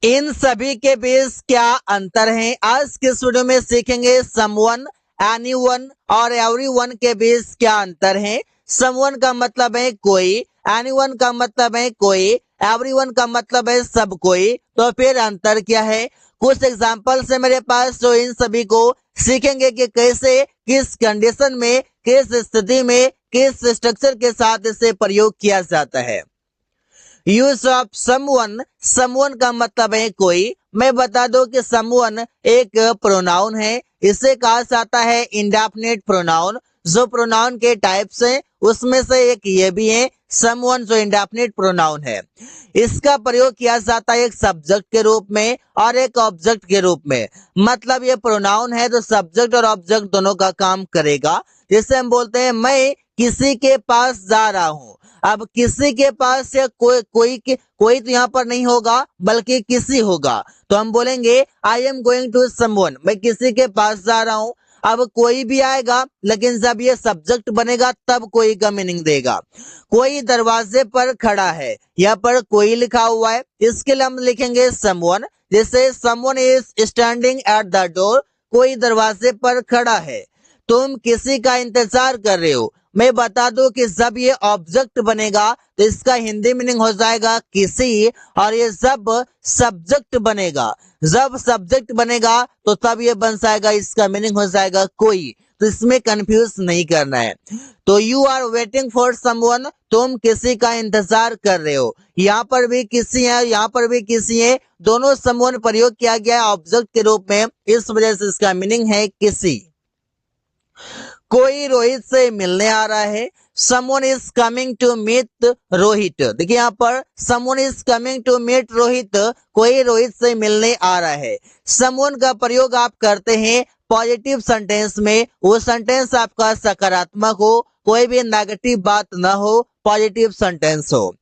इन सभी के बीच क्या अंतर है? आज के इस वीडियो में सीखेंगे समवन, एनीवन और एवरीवन के बीच क्या अंतर है। समवन का मतलब है कोई, एनीवन का मतलब है कोई, एवरीवन का मतलब है सब कोई। तो फिर अंतर क्या है? कुछ एग्जाम्पल्स है मेरे पास, जो इन सभी को सीखेंगे कि कैसे, किस कंडीशन में, किस स्थिति में, किस स्ट्रक्चर के साथ इसे प्रयोग किया जाता है। यूज ऑफ समवन, समवन का मतलब है कोई। मैं बता दूं कि समवन एक प्रोनाउन है। इसे कहा जाता है इंडेफिनिट प्रोनाउन। जो प्रोनाउन के टाइप्स हैं उसमें से एक ये भी है समवन, जो इंडेफिनिट प्रोनाउन है। इसका प्रयोग किया जाता है एक सब्जेक्ट के रूप में और एक ऑब्जेक्ट के रूप में। मतलब ये प्रोनाउन है तो सब्जेक्ट और ऑब्जेक्ट दोनों का काम करेगा। जिसे हम बोलते हैं मैं किसी के पास जा रहा हूँ। अब किसी के पास या कोई तो यहाँ पर नहीं होगा बल्कि किसी होगा, तो हम बोलेंगे I am going to someone, मैं किसी के पास जा रहा हूँ। अब कोई भी आएगा, लेकिन जब ये सब्जेक्ट बनेगा तब कोई का मीनिंग देगा। कोई दरवाजे पर खड़ा है, यहाँ पर कोई लिखा हुआ है, इसके लिए हम लिखेंगे समवन। जैसे someone is standing at the door, कोई दरवाजे पर खड़ा है। तुम किसी का इंतजार कर रहे हो। मैं बता दूं कि जब ये ऑब्जेक्ट बनेगा तो इसका हिंदी मीनिंग हो जाएगा किसी, और ये जब सब्जेक्ट बनेगा, जब सब्जेक्ट बनेगा तो तब ये बन जाएगा, इसका मीनिंग हो जाएगा कोई। तो इसमें कंफ्यूज नहीं करना है। तो you are waiting for someone, तुम किसी का इंतजार कर रहे हो। यहाँ पर भी किसी है, यहाँ पर भी किसी है, दोनों समवन प्रयोग किया गया है ऑब्जेक्ट के रूप में, इस वजह से इसका मीनिंग है किसी। कोई रोहित से मिलने आ रहा है। someone is coming to meet Rohit. देखिए यहाँ पर someone is coming to meet Rohit, कोई रोहित से मिलने आ रहा है। someone का प्रयोग आप करते हैं पॉजिटिव सेंटेंस में, वो सेंटेंस आपका सकारात्मक हो, कोई भी नेगेटिव बात ना हो, पॉजिटिव सेंटेंस हो।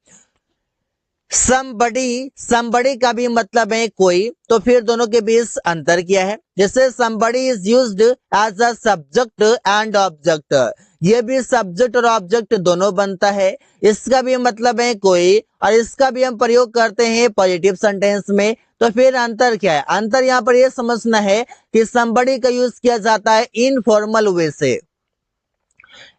somebody, somebody का भी मतलब है कोई। तो फिर दोनों के बीच अंतर क्या है? जैसे somebody is used as a subject and object, ये भी सब्जेक्ट और ऑब्जेक्ट दोनों बनता है। इसका भी मतलब है कोई, और इसका भी हम प्रयोग करते हैं पॉजिटिव सेंटेंस में। तो फिर अंतर क्या है? अंतर यहाँ पर यह समझना है कि somebody का यूज किया जाता है इनफॉर्मल वे से।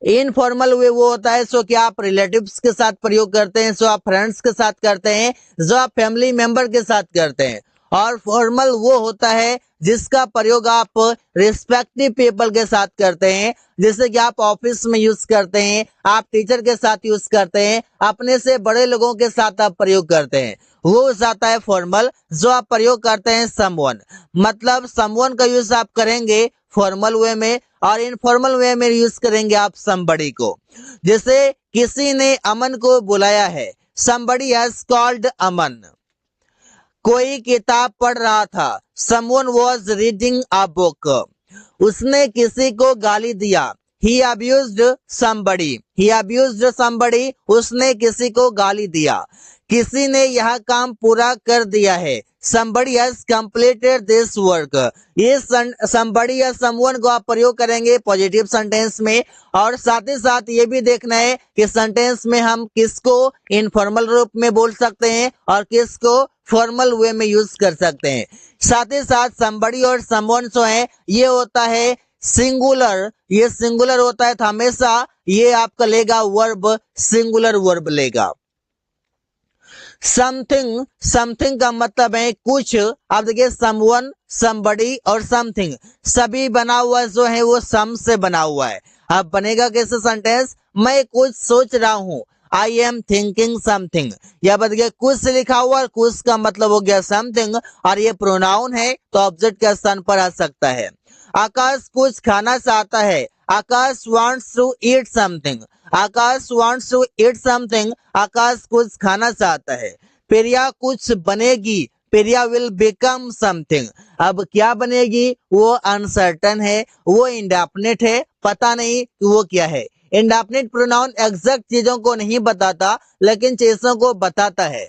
इनफॉर्मल वे वो होता है जो कि आप रिलेटिव्स के साथ प्रयोग करते हैं, जो आप फ्रेंड्स के साथ करते हैं, जो आप फैमिली मेंबर के साथ करते हैं। और फॉर्मल वो होता है जिसका प्रयोग आप रिस्पेक्टिव पीपल के साथ करते हैं, जैसे कि आप ऑफिस में यूज करते हैं, आप टीचर के साथ यूज करते हैं, अपने से बड़े लोगों के साथ आप प्रयोग करते हैं, वो हो जाता है फॉर्मल। जो आप प्रयोग करते हैं समवन, मतलब समवन का यूज आप करेंगे फॉर्मल वे में, और इनफॉर्मल वे में यूज करेंगे आप somebody को। जैसे किसी ने अमन को बुलाया है, somebody has called अमन। कोई किताब पढ़ रहा था, someone was reading a book। उसने किसी को गाली दिया, he abused somebody, he abused somebody, उसने किसी को गाली दिया। किसी ने यह काम पूरा कर दिया है, somebody has completed this work। ये somebody या someone को आप प्रयोग करेंगे पॉजिटिव सेंटेंस में। और साथ ही साथ ये भी देखना है कि सेंटेंस में हम किसको इनफॉर्मल रूप में बोल सकते हैं और किसको फॉर्मल वे में यूज कर सकते हैं। साथ ही साथ somebody और someone जो है ये होता है सिंगुलर, ये सिंगुलर होता है तो हमेशा ये आपका लेगा वर्ब, सिंगुलर वर्ब लेगा। समथिंग, समथिंग का मतलब है कुछ। अब देखिए समवन, somebody और समथिंग सभी बना हुआ जो है वो सम से बना हुआ है। अब बनेगा कैसे सेंटेंस? मैं कुछ सोच रहा हूँ, आई एम थिंकिंग समथिंग। यह बन गया कुछ से लिखा हुआ, और कुछ का मतलब हो गया समथिंग, और ये प्रोनाउन है तो ऑब्जेक्ट के स्थान पर आ सकता है। आकाश कुछ खाना चाहता है, Akash wants to eat something. Akash wants to eat something, Akash कुछ खाना चाहता है। प्रिया कुछ बनेगी, प्रिया विल बिकम समथिंग। अब क्या बनेगी वो अनसर्टन है, वो इंडेफिनिट है, पता नहीं वो क्या है। इंडेफिनिट प्रोनाउन एग्जैक्ट चीजों को नहीं बताता, लेकिन चीजों को बताता है।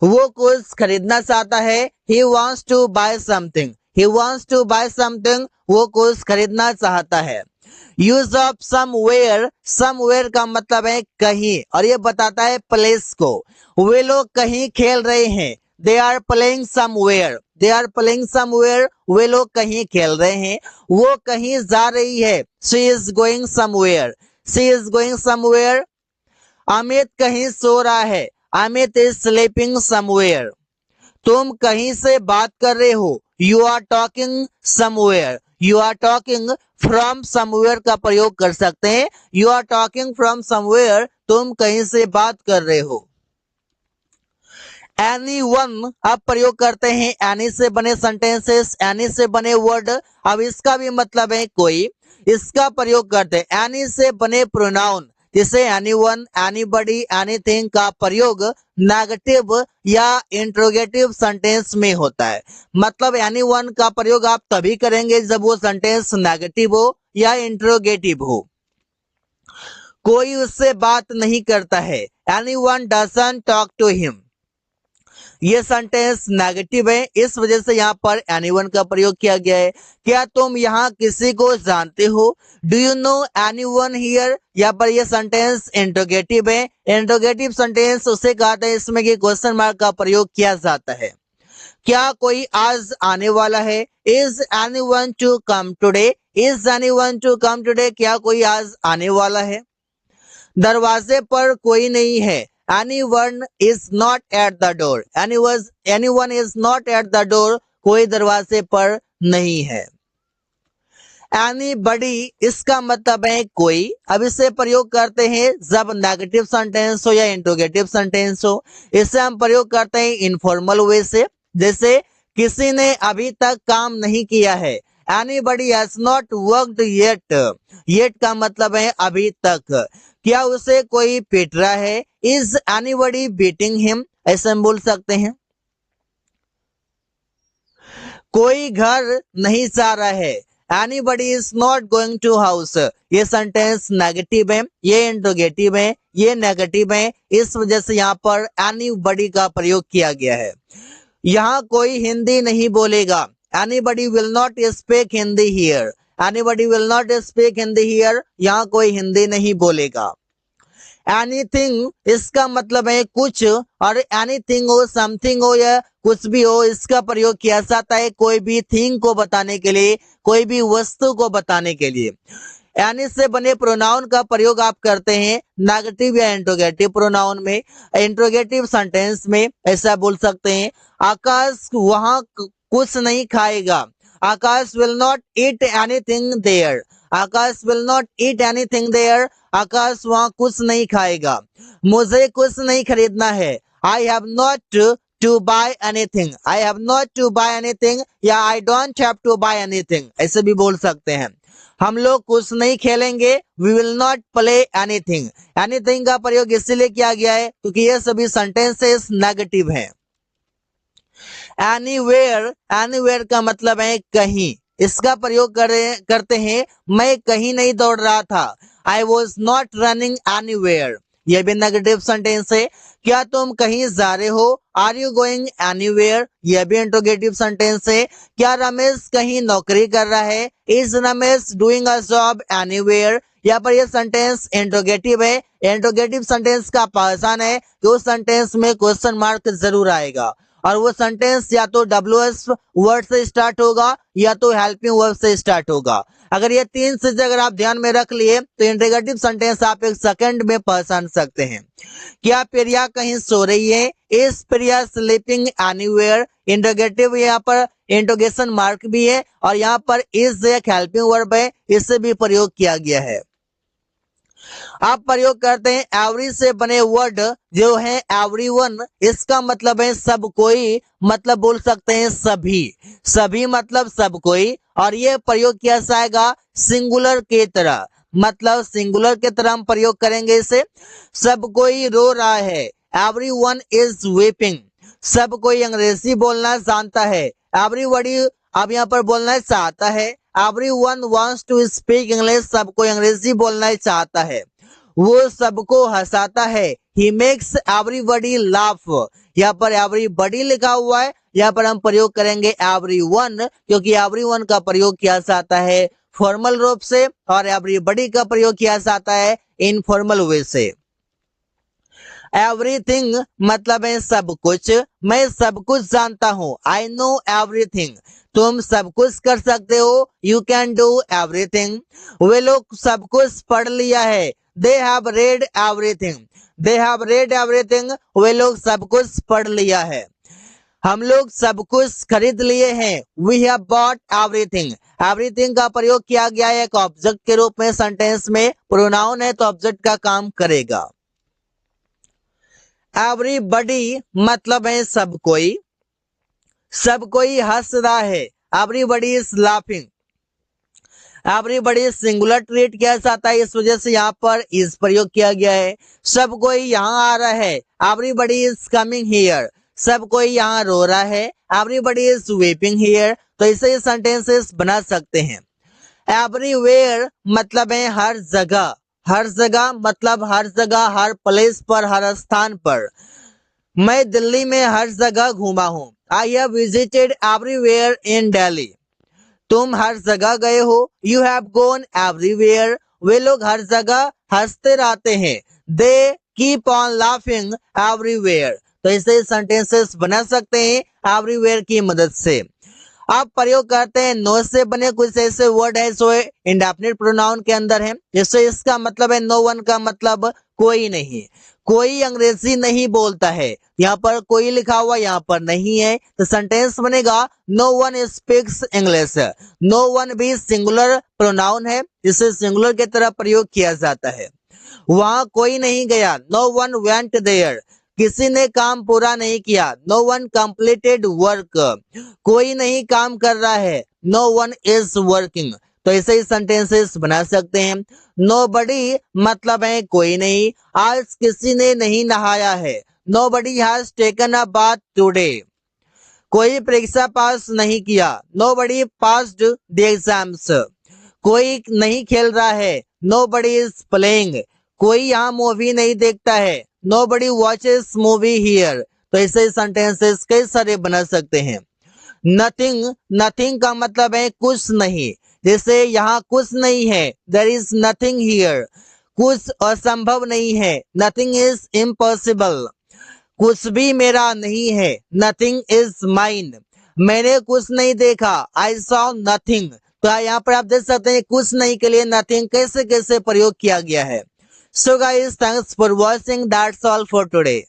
वो कुछ खरीदना चाहता है, he wants to buy something, he wants to buy something, वो कुछ खरीदना चाहता है। यूज ऑफ समवेयर, समवेयर का मतलब है कहीं, और ये बताता है प्लेस को। वे लोग कहीं खेल रहे हैं, they are playing somewhere, they are playing somewhere, वे लोग कहीं खेल रहे हैं। वो कहीं जा रही है, she is going somewhere, she is going somewhere. Amit कहीं सो रहा है, अमित इज स्लीपिंग समवेयर। तुम कहीं से बात कर रहे हो, you are talking somewhere, you are talking from somewhere का प्रयोग कर सकते हैं। You are talking from somewhere, तुम कहीं से बात कर रहे हो। एनी वन, अब प्रयोग करते हैं एनी से बने सेंटेंसेस, एनी से बने वर्ड। अब इसका भी मतलब है कोई, इसका प्रयोग करते हैं एनी से बने प्रोनाउन, जिसे एनीवन, एनीबॉडी, एनीथिंग का प्रयोग नेगेटिव या इंट्रोगेटिव सेंटेंस में होता है। मतलब एनीवन का प्रयोग आप तभी करेंगे जब वो सेंटेंस नेगेटिव हो या इंट्रोगेटिव हो। कोई उससे बात नहीं करता है, anyone doesn't talk to him. ये सेंटेंस नेगेटिव है, इस वजह से यहाँ पर एनीवन का प्रयोग किया गया है। क्या तुम यहाँ किसी को जानते हो, do you know anyone here. यहाँ पर ये सेंटेंस इंट्रोगेटिव है। इंट्रोगेटिव सेंटेंस उसे कहते हैं इसमें कि क्वेश्चन मार्क का प्रयोग किया जाता है। क्या कोई आज आने वाला है, is anyone to come today, is anyone to come today, क्या कोई आज आने वाला है। दरवाजे पर कोई नहीं है, anyone is not at the door, anyone is not at the door, कोई दरवाजे पर नहीं है। anybody, इसका मतलब है कोई। अब इसे प्रयोग करते हैं जब नेगेटिव सेंटेंस हो या इंट्रोगेटिव सेंटेंस हो। इसे हम प्रयोग करते हैं इनफॉर्मल वे से, जैसे किसी ने अभी तक काम नहीं किया है, anybody has not worked yet, yet का मतलब है अभी तक। क्या उसे कोई पीट रहा है, इज एनीबॉडी बीटिंग हिम, ऐसे हम बोल सकते हैं। कोई घर नहीं जा रहा है, anybody is not going to house. ये सेंटेंस नेगेटिव है, ये इंट्रोगेटिव है, ये नेगेटिव है, इस वजह से यहाँ पर एनीबॉडी का प्रयोग किया गया है। यहाँ कोई हिंदी नहीं बोलेगा, anybody will not speak Hindi here, anybody will not speak Hindi here, यहाँ कोई हिंदी नहीं बोलेगा। एनीथिंग, इसका मतलब है कुछ, और एनीथिंग हो, समथिंग हो या कुछ भी हो, इसका प्रयोग किया जाता है कोई भी थिंग को बताने के लिए, कोई भी वस्तु को बताने के लिए। एनी से बने प्रोनाउन का प्रयोग आप करते हैं नेगेटिव या इंट्रोगेटिव प्रोनाउन में। इंट्रोगेटिव सेंटेंस में ऐसा बोल सकते हैं, आकाश वहां कुछ नहीं खाएगा, Akash will not eat anything there, Akash will not eat anything there, Akash वहां कुछ नहीं खाएगा। मुझे कुछ नहीं खरीदना है, I have not to buy anything, I have not to buy anything, या I don't have to buy anything, ऐसे भी बोल सकते हैं। हम लोग कुछ नहीं खेलेंगे, we will not play anything. Anything का प्रयोग इसलिए किया गया है क्योंकि ये सभी सेंटेंसेस नेगेटिव हैं। एनीवेयर, एनीवेयर का मतलब है कहीं, इसका प्रयोग करते हैं मैं कहीं नहीं दौड़ रहा था, I was not running anywhere, यह भी नेगेटिव सेंटेंस है। क्या तुम कहीं जा रहे हो, आर यू गोइंग एनीवेयर, यह भी इंट्रोगेटिव सेंटेंस है। क्या रमेश कहीं नौकरी कर रहा है, is Ramesh doing a job anywhere, यहाँ पर यह सेंटेंस इंट्रोगेटिव है। इंट्रोगेटिव सेंटेंस का पहचान है कि उस सेंटेंस में क्वेश्चन मार्क जरूर आएगा, और वो सेंटेंस या तो WH वर्ड से स्टार्ट होगा या तो हेल्पिंग वर्ब से स्टार्ट होगा। अगर ये तीन चीजें अगर आप ध्यान में रख लिए तो इंट्रोगेटिव सेंटेंस आप एक सेकंड में पहचान सकते हैं। क्या प्रिया कहीं सो रही है, is Priya sleeping anywhere, interrogative यहाँ पर इंट्रोगेशन मार्क भी है, और यहाँ पर इज एक हेल्पिंग वर्ब है, इससे भी प्रयोग किया गया है। आप प्रयोग करते हैं एवरी से बने वर्ड जो है एवरीवन, इसका मतलब है सब कोई, मतलब बोल सकते हैं सभी, सभी मतलब सब कोई, और ये प्रयोग किया जाएगा सिंगुलर के तरह, मतलब सिंगुलर के तरह हम प्रयोग करेंगे इसे। सब कोई रो रहा है, एवरीवन इज वीपिंग, सब कोई अंग्रेजी बोलना जानता है, एवरीबॉडी अब यहाँ पर बोलना चाहता है, everyone wants to speak English, सब कोई अंग्रेजी बोलना चाहता है। वो सबको हंसाता है, ही मेक्स एवरीबॉडी लाफ, यहाँ पर एवरीबॉडी लिखा हुआ है, यहाँ पर हम प्रयोग करेंगे एवरीवन, क्योंकि एवरीवन का प्रयोग किया जाता है फॉर्मल रूप से और एवरीबॉडी का प्रयोग किया जाता है इनफॉर्मल वे से। एवरीथिंग मतलब है सब कुछ, मैं सब कुछ जानता हूँ, आई नो एवरीथिंग, तुम सब कुछ कर सकते हो, यू कैन डू एवरीथिंग। वे लोग सब कुछ पढ़ लिया है, they have read everything, they have read everything, वे लोग सब कुछ पढ़ लिया है। हम लोग सब कुछ खरीद लिए हैं, we have bought everything. Everything का प्रयोग किया गया है एक ऑब्जेक्ट के रूप में सेंटेंस में, प्रोनाउन है तो ऑब्जेक्ट का काम करेगा। एवरीबॉडी मतलब है सब कोई, सब कोई हंस रहा है, everybody is laughing. Everybody singular treat किया जाता है, इस वजह से यहाँ पर इज प्रयोग किया गया है। सब कोई यहाँ आ रहा है, एवरीबॉडी इज कमिंग हियर, सब कोई यहाँ रो रहा है, एवरीबॉडी इज वीपिंग हियर। तो इसे सेंटेंसेस बना सकते हैं। एवरीवेयर मतलब है हर जगह, हर जगह मतलब हर जगह, हर प्लेस पर, हर स्थान पर। मैं दिल्ली में हर जगह घूमा हूँ, I have visited everywhere in Delhi. तुम हर जगह गए हो, यू हैव गॉन एवरीवेयर। वे लोग हर जगह हंसते रहते हैं, they keep on laughing everywhere. तो इसे सेंटेंसेस बना सकते हैं एवरीवेयर की मदद से। आप प्रयोग करते हैं नो से बने कुछ ऐसे वर्ड है जो इंडेफिनिट प्रोनाउन के अंदर है, जैसे इसका मतलब है नो वन का मतलब कोई नहीं, कोई अंग्रेजी नहीं बोलता है, यहाँ पर कोई लिखा हुआ यहाँ पर नहीं है, तो सेंटेंस बनेगा no one speaks English. No one भी सिंगुलर प्रोनाउन है, जिसे सिंगुलर की तरह प्रयोग किया जाता है। वहां कोई नहीं गया, नो वन वेंट देयर। किसी ने काम पूरा नहीं किया, नो वन कंप्लीटेड वर्क। कोई नहीं काम कर रहा है, नो वन इज वर्किंग। तो ऐसे ही सेंटेंसेस बना सकते हैं। नोबडी मतलब है कोई नहीं, आज किसी ने नहीं नहाया है, nobody has taken a bath today. कोई परीक्षा पास नहीं किया, नोबडी पास्ड द एग्जाम्स। कोई नहीं खेल रहा है, नोबडी इज प्लेइंग। कोई यहाँ मूवी नहीं देखता है, नोबडी वॉचेस मूवी हियर। तो ऐसे सेंटेंसेस कई सारे बना सकते हैं। नथिंग, नथिंग का मतलब है कुछ नहीं, जैसे यहाँ कुछ नहीं है, देयर इज नथिंग हियर। कुछ असंभव नहीं है, नथिंग इज इम्पॉसिबल। कुछ भी मेरा नहीं है, नथिंग इज माइन। मैंने कुछ नहीं देखा, आई सॉ नथिंग। तो यहाँ पर आप देख सकते हैं कुछ नहीं के लिए नथिंग कैसे कैसे प्रयोग किया गया है। So guys, thanks for watching, that's all for today.